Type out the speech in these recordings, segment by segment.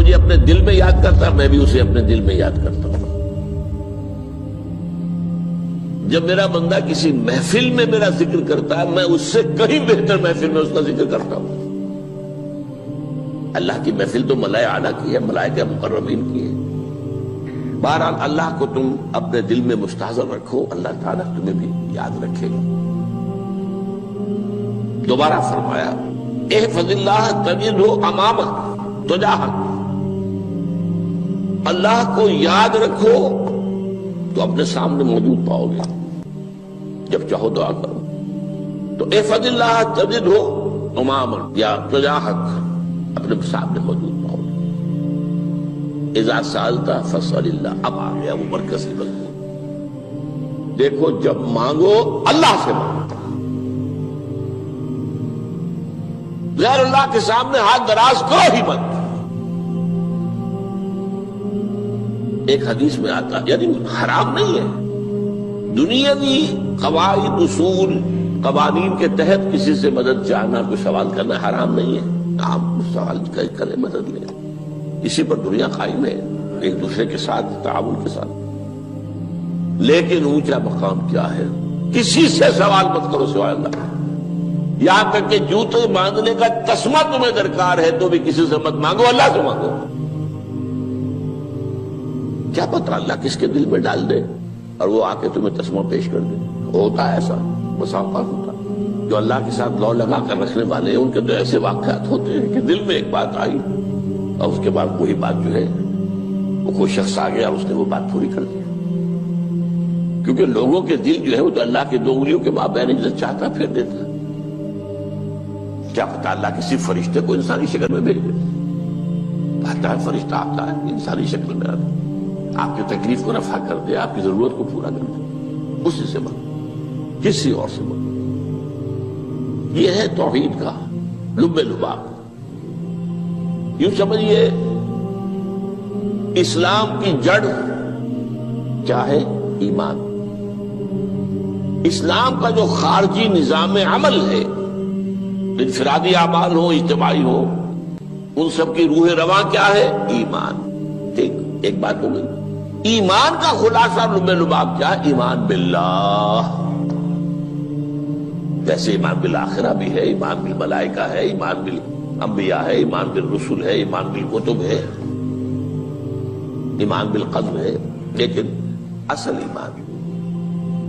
مجھے اپنے دل میں یاد کرتا ہے، میں بھی اسے اپنے دل میں یاد کرتا ہوں۔ جب میرا بندہ کسی محفل میں میرا ذکر کرتا ہے، میں اس سے کہیں بہتر محفل میں اس کا ذکر کرتا ہوں۔ اللہ کی محفل تو ملائے اعلیٰ کی ہے، ملائکہ مقربین کی ہے۔ بہرحال اللہ کو تم اپنے دل میں مستحضر رکھو، اللہ تعالیٰ تمہیں بھی یاد رکھے گا۔ دوبارہ فرمایا احفظ اللہ تجدہ امامک تجاہک، اللہ کو یاد رکھو تو اپنے سامنے موجود پاؤ گے، جب چاہو دعا کرو تو احفظ اللہ تجدہ امامک یا تجاہک، اپنے سامنے موجود پاؤ گے۔ اذا سألت فاسأل اللہ، اب آ گیا وہ مرکزی مضمون۔ دیکھو جب مانگو اللہ سے مانگو، غیر اللہ کے سامنے ہاتھ دراز کرو ہی مت۔ ایک حدیث میں آتا، یعنی حرام نہیں ہے، دنیاوی قواعد اصول قوانین کے تحت کسی سے مدد چاہنا، کوئی سوال کرنا حرام نہیں ہے۔ آپ سوال کریں، مدد لیں، اسی پر دنیا قائم ہے، ایک دوسرے کے ساتھ تعاون کے ساتھ۔ لیکن اونچا مقام کیا ہے؟ کسی سے سوال مت کرو سوائے اللہ، یہاں تک کہ جوتے باندھنے کا تسمہ تمہیں درکار ہے تو بھی کسی سے مت مانگو، اللہ سے مانگو۔ کیا پتہ اللہ کس کے دل میں ڈال دے اور وہ آ کے تمہیں تسمہ پیش کر دے۔ ہوتا ہے ایسا، مسافات ہوتا ہے۔ جو اللہ کے ساتھ لو لگا کر رکھنے والے ہیں ان کے تو ایسے واقعات ہوتے ہیں کہ دل میں ایک بات آئی اور اس کے بعد وہی بات جو ہے وہ کوئی شخص آ گیا اور اس نے وہ بات پوری کر دی۔ کیونکہ لوگوں کے دل جو ہے وہ تو اللہ کے دو انگلیوں کے مابین جو چاہتا پھر دیتا۔ کیا پتہ اللہ کسی فرشتے کو انسانی شکل میں بھیج دے، آتا ہے فرشتہ آتا ہے انسانی شکل میں آتا ہے، آپ کی تکلیف کو رفع کر دے، آپ کی ضرورت کو پورا کر دے، اسی سے مانگو، کسی اور سے مانگو۔ یہ ہے توحید کا لب لباب۔ یوں سمجھیے اسلام کی جڑ کیا ہے؟ ایمان۔ اسلام کا جو خارجی نظام عمل ہے، انفرادی اعمال ہو اجتماعی ہو، ان سب کی روح رواں کیا ہے؟ ایمان۔ ٹھیک، ایک بات ہو گئی۔ ایمان کا خلاصہ لب لباب کیا ہے؟ ایمان باللہ۔ جیسے ایمان بالآخرہ بھی ہے، ایمان بالملائکہ ہے، ایمان بالانبیاء ہے، ایمان بالرسل ہے، ایمان بالکتب ہے، ایمان بالقدر ہے، لیکن اصل ایمان،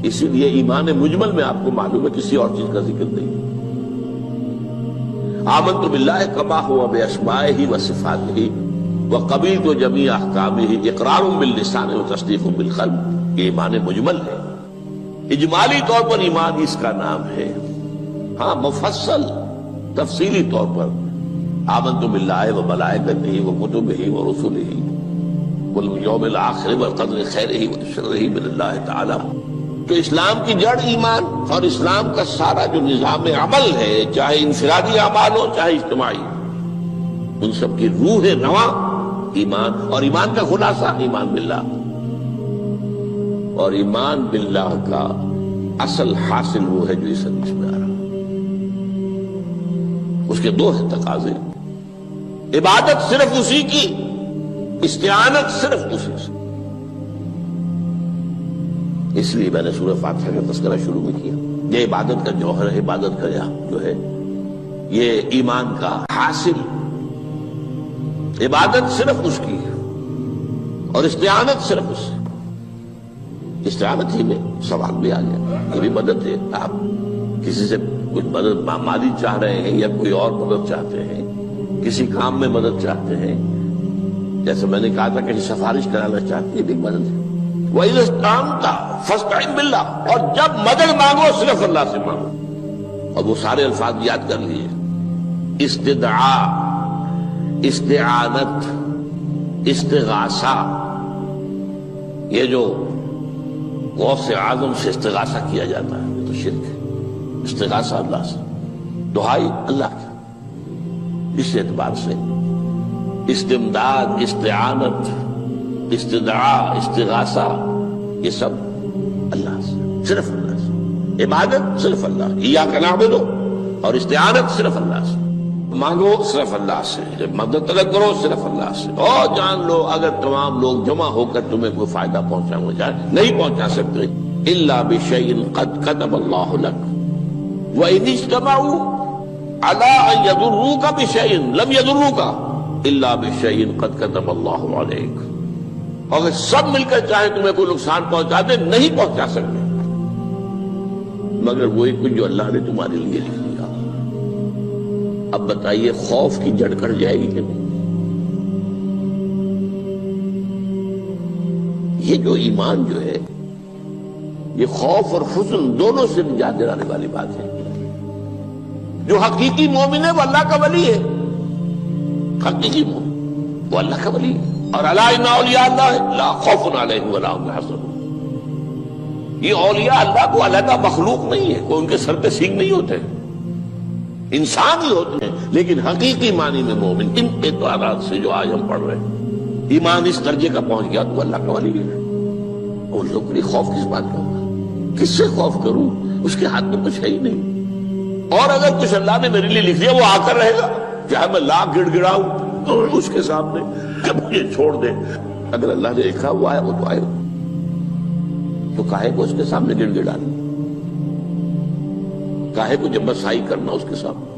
اسی لیے ایمان مجمل میں آپ کو معلوم ہے کسی اور چیز کا ذکر نہیں۔ آمنت باللہ کما ہوا باسمائہ وصفاتہ وقبلت جمیع احکامہ اقرار باللسان وتصدیق بالقلب، یہ ایمان مجمل ہے۔ اجمالی طور پر ایمان اس کا نام ہے، ہاں مفصل تفصیلی طور پر آمنت باللہ وملائکتہ وکتبہ ورسلہ والیوم الآخر والقدر خیرہ وشرہ من اللہ تعالی۔ تو اسلام کی جڑ ایمان، اور اسلام کا سارا جو نظام عمل ہے، چاہے انفرادی اعمال ہو چاہے اجتماعی، ان سب کی روح رواں ایمان، اور ایمان کا خلاصہ ایمان باللہ۔ اور ایمان باللہ کا اصل حاصل وہ ہے جو اس حدیث میں آ رہا، اس کے دو ہیں تقاضے، عبادت صرف اسی کی، استعانت صرف اسی سے۔ اس لیے میں نے سورہ فاتحہ کا تذکرہ شروع میں کیا، یہ عبادت کا جوہر ہے، عبادت کا جو ہے یہ ایمان کا حاصل، عبادت صرف اس کی ہے اور استعانت صرف اس سے۔ استعانت ہی میں سوال بھی آ گیا، یہ بھی مدد ہے۔ آپ کسی سے کچھ مدد مالی چاہ رہے ہیں یا کوئی اور مدد چاہتے ہیں، کسی کام میں مدد چاہتے ہیں، جیسے میں نے کہا تھا کہ سفارش کرانا چاہتے ہیں، یہ بھی مدد ہے۔ وَإِذَا اسْتَعَنْتَ فَاسْتَعِنْ بِاللَّهِ، اور جب مدد مانگو صرف اللہ سے مانگو۔ اور وہ سارے الفاظ یاد کر لیے، استدعاء، استعانت، استغاثہ، یہ جو غوث اعظم سے استغاثہ کیا جاتا ہے یہ تو شرک ہے۔ استغاثہ اللہ سے، دعائی اللہ کی، اس اعتبار سے استمداد، استعانت، استدعاء، استغاثہ، یہ سب اللہ سے، صرف اللہ سے۔ عبادت صرف اللہ، ایاک نعبد، اور استعانت صرف اللہ سے۔ مانگو صرف اللہ سے، جب مدد طلب کرو صرف اللہ سے، اور جان لو اگر تمام لوگ جمع ہو کر تمہیں کوئی فائدہ پہنچانا چاہے نہیں پہنچا سکتے، الا بشیء قد کتب اللہ لک وان اجتمعوا علی ان یضروک بشیء لم یضروک الا بشیء قد کتب اللہ علیک، اگر سب مل کر چاہے تمہیں کوئی نقصان پہنچا دے نہیں پہنچا سکتے مگر وہی کچھ جو اللہ نے تمہارے لیے لکھ دیا۔ اب بتائیے خوف کی جڑ کٹ جائے گی کہ نہیں؟ یہ جو ایمان جو ہے یہ خوف اور حزن دونوں سے نجات دلانے والی بات ہے۔ جو حقیقی مومن ہے وہ اللہ کا ولی ہے، حقیقی مومن وہ اللہ کا ولی ہے، اور الا ان اولیاء اللہ لا خوف علیہم ولا هم يحزنون۔ یہ اولیاء اللہ کو علیحدہ مخلوق نہیں ہے، کوئی ان کے سر پہ سینگ نہیں ہوتے، انسان ہی ہوتے ہیں، لیکن حقیقی معنی میں مومن ان اعتبارات سے جو آج ہم پڑھ رہے ہیں ایمان اس درجے کا پہنچ گیا تو اللہ کا ولی ہے۔ ان لوگوں کے لیے خوف کس بات کا ہوگا؟ کس سے خوف کروں؟ اس کے ہاتھ میں کچھ ہے ہی نہیں، اور اگر کچھ اللہ نے میرے لیے لکھ دیا وہ آ کر رہے گا، چاہے میں لاکھ گڑ گڑاؤں اس کے سامنے کہ مجھے چھوڑ دے، اگر اللہ نے لکھا وہ آیا وہ تو آئے، تو کاہے کو اس کے سامنے گڑ گڑانا، کاہے کو جبرسائی کرنا اس کے سامنے،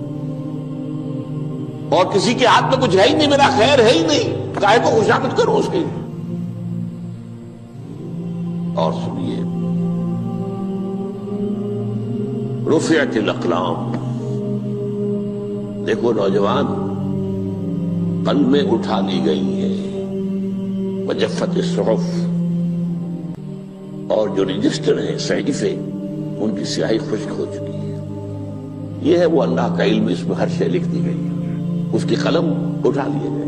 اور کسی کے ہاتھ میں کچھ ہے ہی نہیں، میرا خیر ہے ہی نہیں، کاہے کو خوشامد کرو اس کی۔ اور سنیے، رفعت الاقلام، دیکھو نوجوان، قلمیں اٹھا لی گئی ہیں، وجفت الصحف، اور جو رجسٹر ہیں صحیفے ان کی سیاہی خشک ہو چکی ہے۔ یہ ہے وہ اللہ کا علم، اس میں ہر شے لکھ دی گئی ہے، اس کی قلم اٹھا لیے گئے۔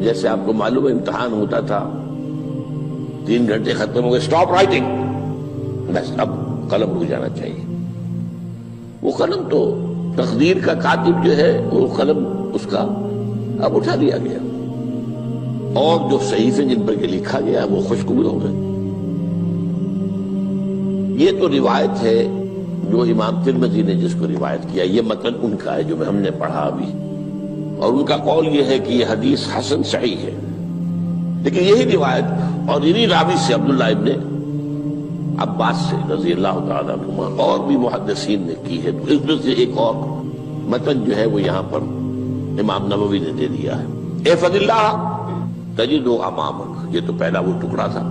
جیسے آپ کو معلوم ہے امتحان ہوتا تھا، 3 گھنٹے ختم ہو گئے، اسٹاپ رائٹنگ، بس اب قلم رک جانا چاہیے۔ وہ قلم تو تقدیر کا کاتب جو ہے وہ قلم اس کا اب اٹھا لیا گیا، اور جو صحیفے جن پر لکھا گیا وہ خشک بھی ہو گئے۔ یہ تو روایت ہے جو امام ترمذی نے جس کو روایت کیا، یہ متن ان کا ہے جو ہم نے پڑھا ابھی، اور ان کا قول یہ ہے کہ یہ حدیث حسن صحیح ہے، لیکن یہی روایت اور انہی راوی سے عبداللہ ابن عباس سے رضی اللہ تعالیٰ عنہما اور بھی محدثین نے کی ہے، تو اس میں سے ایک اور متن جو ہے وہ یہاں پر امام نووی نے دے دیا ہے۔ احفظ اللہ تجدہ امامک، یہ تو پہلا وہ ٹکڑا تھا،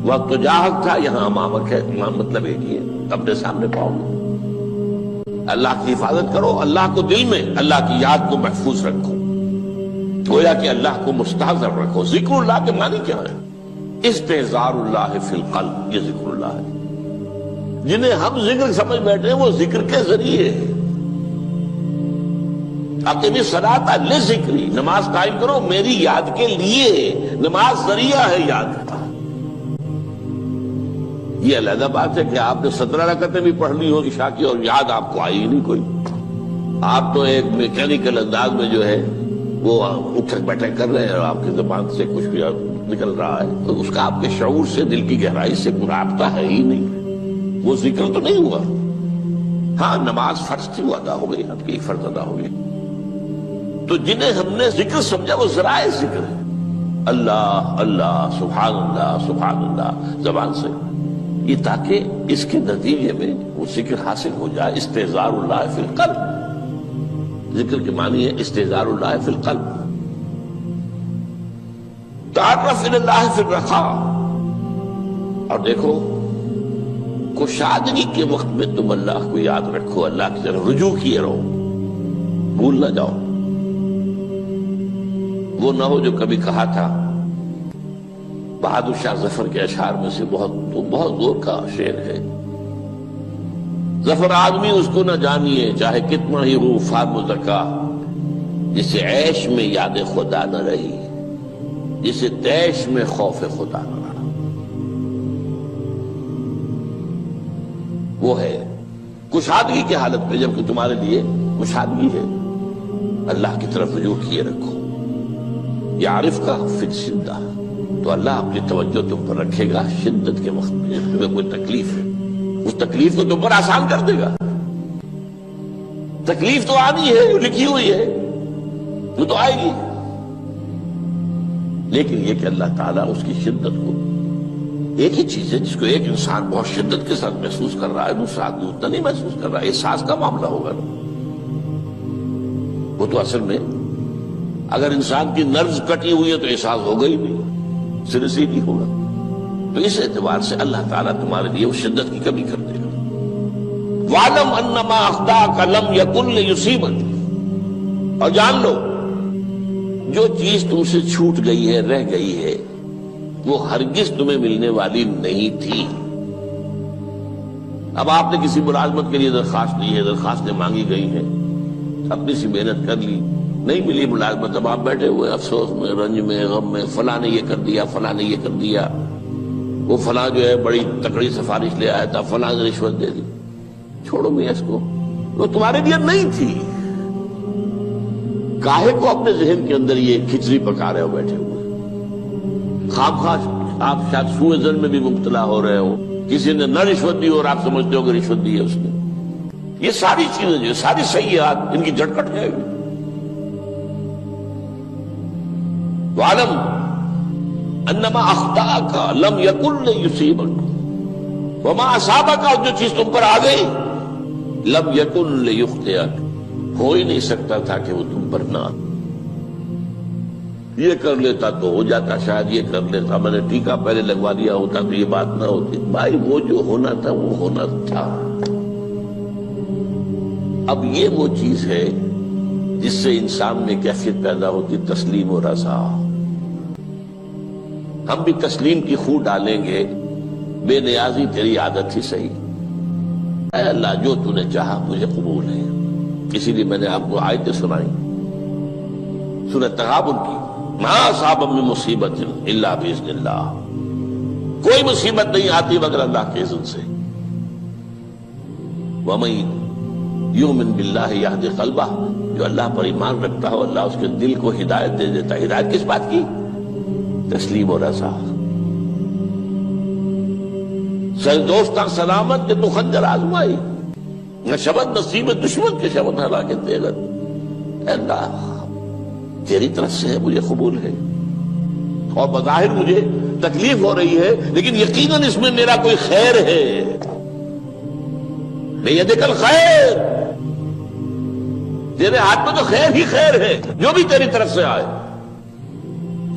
وقت تو جاہک تھا، یہاں امامک ہے، امام مطلب ایک ہی ہے، اپنے سامنے پاؤ گے۔ اللہ کی حفاظت کرو، اللہ کو دل میں، اللہ کی یاد کو محفوظ رکھو، گویا کہ اللہ کو مستحضر رکھو۔ ذکر اللہ کے معنی کیا ہے؟ استحضار اللہ فی القلب، یہ ذکر اللہ ہے۔ جنہیں ہم ذکر سمجھ بیٹھے ہیں وہ ذکر کے ذریعے ہے۔ اقیم الصلاۃ لذکری، نماز قائم کرو میری یاد کے لیے، نماز ذریعہ ہے یاد کا۔ یہ علیحدہ بات ہے کہ آپ نے 17 رکعتیں بھی پڑھ لی ہو عشاء کی اور یاد آپ کو آئی ہی نہیں کوئی، آپ تو ایک میکینیکل انداز میں جو ہے وہ اٹھک بیٹھک کر رہے ہیں اور آپ کی زبان سے کچھ بھی نکل رہا ہے، تو اس کا آپ کے شعور سے، دل کی گہرائی سے کوئی رابطہ ہے ہی نہیں، وہ ذکر تو نہیں ہوا۔ ہاں نماز فرض تھی وہ ادا ہو گئی، آپ کی فرض ادا ہو گئی۔ تو جنہیں ہم نے ذکر سمجھا وہ ذرائع ذکر ہے، اللہ اللہ سبحان اللہ سبحان اللہ زبان سے، یہ تاکہ اس کے نتیجے میں وہ ذکر حاصل ہو جائے۔ استحضار اللہ فی القلب، ذکر کے معنی ہے استحضار اللہ فی القلب۔ تعرف الی اللہ فی الرخاء، اور دیکھو کشادگی کے وقت میں تم اللہ کو یاد رکھو، اللہ کی طرف رجوع کیے رہو، بھول نہ جاؤ۔ وہ نہ ہو جو کبھی کہا تھا، بہادر شاہ ظفر کے اشعار میں سے بہت زور کا شعر ہے، ظفر آدمی اس کو نہ جانیے چاہے کتنا ہی ہو فام و زکا، جسے عیش میں یاد خدا نہ رہی، جسے تیش میں خوف خدا نہ رہا۔ وہ ہے کشادگی کی حالت میں، جبکہ تمہارے لیے کشادگی ہے، اللہ کی طرف رجوع کیے رکھو۔ یعرف کا فی الشدہ، تو اللہ اپنی توجہ تم پر رکھے گا شدت کے وقت میں، جب تمہیں کوئی تکلیف ہے اس تکلیف کو تم پر آسان کر دے گا۔ تکلیف تو آنی ہے، جو لکھی ہوئی ہے وہ تو آئے گی، لیکن یہ کہ اللہ تعالیٰ اس کی شدت کو، ایک ہی چیز ہے جس کو ایک انسان بہت شدت کے ساتھ محسوس کر رہا ہے، دوسرا آدمی اتنا نہیں محسوس کر رہا ہے، احساس کا معاملہ ہوگا نا۔ وہ تو اصل میں اگر انسان کی نرز کٹی ہوئی ہے تو احساس ہوگا ہی نہیں، سرے سے ہی نہیں ہوگا۔ تو اس اعتبار سے اللہ تعالیٰ تمہارے لیے وہ شدت کی کمی کر دے گا۔ وَاعْلَمْ أَنَّمَا أَخْطَأَكَ لَمْ يَكُنْ لِيُصِيبَكَ، اور جان لو جو چیز تم سے چھوٹ گئی ہے، رہ گئی ہے، وہ ہرگز تمہیں ملنے والی نہیں تھی۔ اب آپ نے کسی ملازمت کے لیے درخواست دی ہے، درخواستیں مانگی گئی ہیں، اپنی سی محنت کر لی، نہیں ملی ملازمت، اب آپ بیٹھے ہوئے افسوس میں، رنج میں، غم میں، فلاں نے یہ کر دیا، فلاں نے یہ کر دیا، وہ فلاں جو ہے بڑی تکڑی سفارش لے آیا تھا، فلاں نے رشوت دے دی۔ چھوڑو میاں اس کو، وہ تمہارے لیے نہیں تھی۔ کاہے کو اپنے ذہن کے اندر یہ کھچڑی پکا رہے ہو بیٹھے ہوئے؟ خواہ آپ شاید سوء ظن میں بھی مبتلا ہو رہے ہو، کسی نے نہ رشوت دی اور آپ سمجھتے ہو کہ رشوت دی ہے اس نے۔ یہ ساری چیزیں جو ساری سیئات، ان کی جڑ کٹ جائے گی۔ وَاعْلَمْ أَنَّمَا أَخْطَأَكَ لَمْ يَكُنْ لِيُصِيبَكَ وَمَا أَصَابَكَ، اور جو چیز تم پر آ گئی، لَمْ يَكُنْ لِيُخْطِئَكَ، ہو ہی نہیں سکتا تھا کہ وہ تم پر نہ آتی۔ یہ کر لیتا تو ہو جاتا، شاید یہ کر لیتا، میں نے ٹیکا پہلے لگوا دیا ہوتا تو یہ بات نہ ہوتی۔ بھائی وہ جو ہونا تھا وہ ہونا تھا۔ اب یہ وہ چیز ہے جس سے انسان میں کیفیت پیدا ہوتی، تسلیم و رضا۔ ہم بھی تسلیم کی خو ڈالیں گے، بے نیازی تیری عادت ہی صحیح، اے اللہ جو تو نے چاہا مجھے قبول ہے۔ اسی لیے میں نے آپ کو آیتیں سنائی سورہ تغابن کی، ما اصاب من مصیبت الا باذن اللہ، کوئی مصیبت نہیں آتی مگر اللہ کے اذن سے۔ وَمَن یؤمن باللہ یہد قلبہ، جو اللہ پر ایمان رکھتا ہو اللہ اس کے دل کو ہدایت دے دیتا ہے۔ ہدایت کس بات کی؟ تسلیم و رضا۔ سر دوستاں سلامت کہ تو خنجر آزمائی، نہ شبد نصیب دشمن کے شبد ہلاکت دے گا۔ اے اللہ تیری طرف سے ہے، مجھے قبول ہے، اور بظاہر مجھے تکلیف ہو رہی ہے لیکن یقیناً اس میں میرا کوئی خیر ہے۔ بیدک الخیر، تیرے ہاتھ میں تو خیر ہی خیر ہے، جو بھی تیری طرف سے آئے۔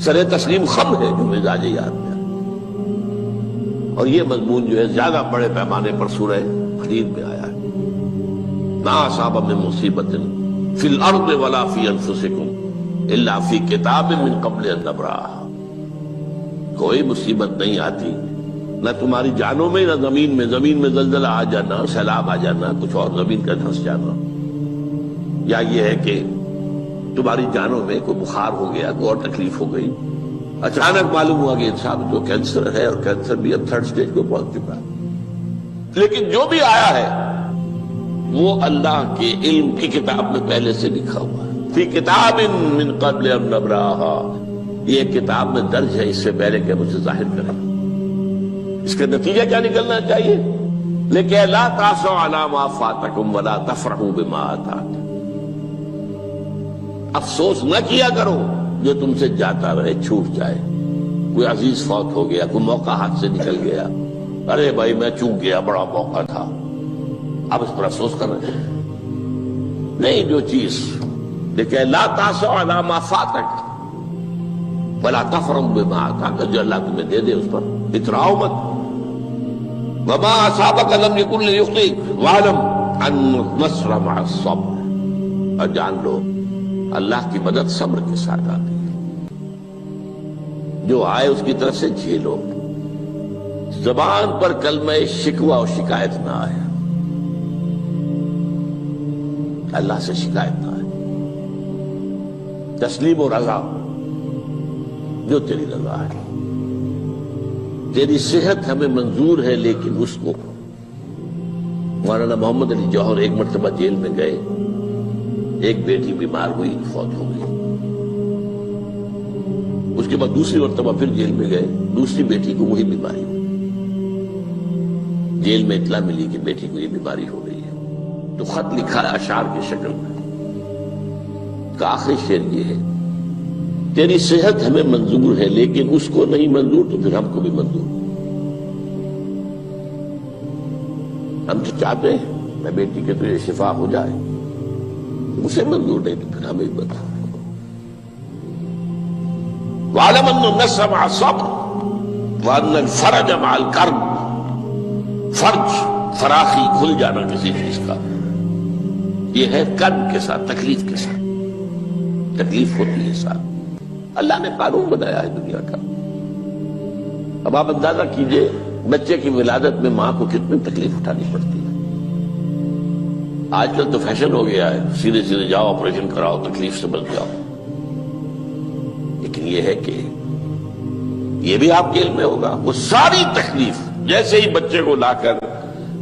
سر تسلیم خم ہے جو مزاج یاد میں، اور یہ مضمون جو ہے زیادہ بڑے پیمانے پر سورہ حدید میں آیا ہے۔ ما اصاب من مصیبت فی الارض ولا فی انفسکم الا فی کتاب من قبل ان نبرأہا، کوئی مصیبت نہیں آتی نہ تمہاری جانوں میں نہ زمین میں، زمین میں زلزلہ آ جانا، سیلاب آ جانا، کچھ اور زمین کا دھنس جانا، یا یہ ہے کہ تمہاری جانوں میں کوئی بخار ہو گیا، کوئی اور تکلیف ہو گئی، اچانک معلوم ہوا کہ انسان تو کینسر ہے، اور کینسر بھی اب 3rd سٹیج کو پہنچ چکا ہے، لیکن جو بھی آیا ہے وہ اللہ کے علم کی کتاب میں پہلے سے لکھا ہوا ہے۔ فی کتاب من قبل ان نبرأہا، یہ کتاب میں درج ہے اس سے پہلے کہ مجھے ظاہر کرے۔ اس کا نتیجہ کیا نکلنا چاہیے؟ لیکن لا تأسوا علی ما فاتکم ولا تفرحوا بما آتاکم، افسوس نہ کیا کرو جو تم سے جاتا رہے، چھوٹ جائے، کوئی عزیز فوت ہو گیا، کوئی موقع ہاتھ سے نکل گیا، ارے بھائی میں چوک گیا، بڑا موقع تھا، اب اس پر افسوس کر رہے ہیں۔ نہیں، جو چیز لیکن لا تأسوا علی ما فاتک ولا تفرحوا بما آتاک، جو اللہ تمہیں دے دے اس پر اتراؤ مت۔ وما اصابک لم یکن لیخطئک واعلم ان النصر مع الصبر، اور جان لو اللہ کی مدد صبر کے ساتھ آتی ہے، جو آئے اس کی طرف سے جھیلو۔ زبان پر کلمہ شکوہ اور شکایت نہ آئے، اللہ سے شکایت نہ آئے، تسلیم و رضا، جو تیری رضا ہے۔ تیری صحت ہمیں منظور ہے لیکن اس کو، مولانا محمد علی جوہر ایک مرتبہ جیل میں گئے، ایک بیٹی بیمار ہوئی، فوت ہو گئی، اس کے بعد دوسری مرتبہ پھر جیل میں گئے، دوسری بیٹی کو وہی بیماری ہوئی، جیل میں اطلاع ملی کہ بیٹی کو یہ بیماری ہو گئی ہے، تو خط لکھا ہے اشعار کی شکل میں، کا آخری شعر یہ ہے: تیری صحت ہمیں منظور ہے لیکن اس کو نہیں منظور تو پھر ہم کو بھی منظور۔ ہم تو چاہتے ہیں میں بیٹی کے تجھے شفا ہو جائے، اسے منظور نہیں تو پھر ہمیں بھی بتا۔ وَاعْلَمْ أَنَّ النَّصْرَ مَعَ الصَّبْرِ وَأَنَّ الْفَرَجَ مَعَ الْكَرْبِ۔ فرج، فراخی، کھل جانا کسی چیز کا، یہ ہے کرب کے ساتھ، تکلیف کے ساتھ، تکلیف ہوتی ہے ساتھ۔ اللہ نے قانون بنایا ہے دنیا کا۔ اب آپ اندازہ کیجئے بچے کی ولادت میں ماں کو کتنی تکلیف اٹھانی پڑتی ہے۔ آج کل تو فیشن ہو گیا ہے، سیدھے سیدھے جاؤ آپریشن کراؤ، تکلیف سے بچ جاؤ، لیکن یہ ہے کہ یہ بھی آپ کے علم میں ہوگا، وہ ساری تکلیف جیسے ہی بچے کو لا کر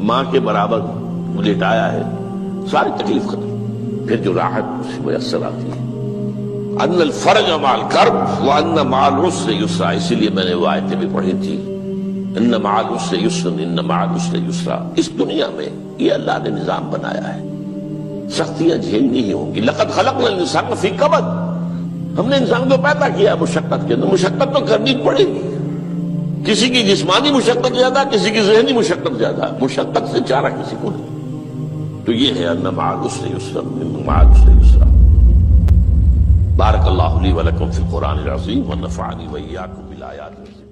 ماں کے برابر لٹایا ہے، ساری تکلیف ختم، پھر جو راحت میسر آتی ہے۔ ان الفرج مع الکرب وان مع العسر یسرا، اسی لیے میں نے وہ آیتیں بھی پڑھی تھی، ان مع العسر یسرا ان مع العسر یسرا۔ اس دنیا میں یہ اللہ نے نظام بنایا ہے، سختیاں جھیلنی ہی ہوں گی۔ لقد خلقنا الانسان فی کبد، ہم نے انسان کو پیدا کیا مشقت کے اندر، مشقت تو کرنی پڑے گی۔ کسی کی جسمانی مشقت زیادہ، کسی کی ذہنی مشقت زیادہ، مشقت سے چارہ کسی کو نہیں۔ تو یہ ہے ان مع العسر یسرا ان مع العسر یسرا۔ بارک اللہ لی ولکم فی القرآن العظیم ونفعنی وإیاکم بالآیات الحکیمہ۔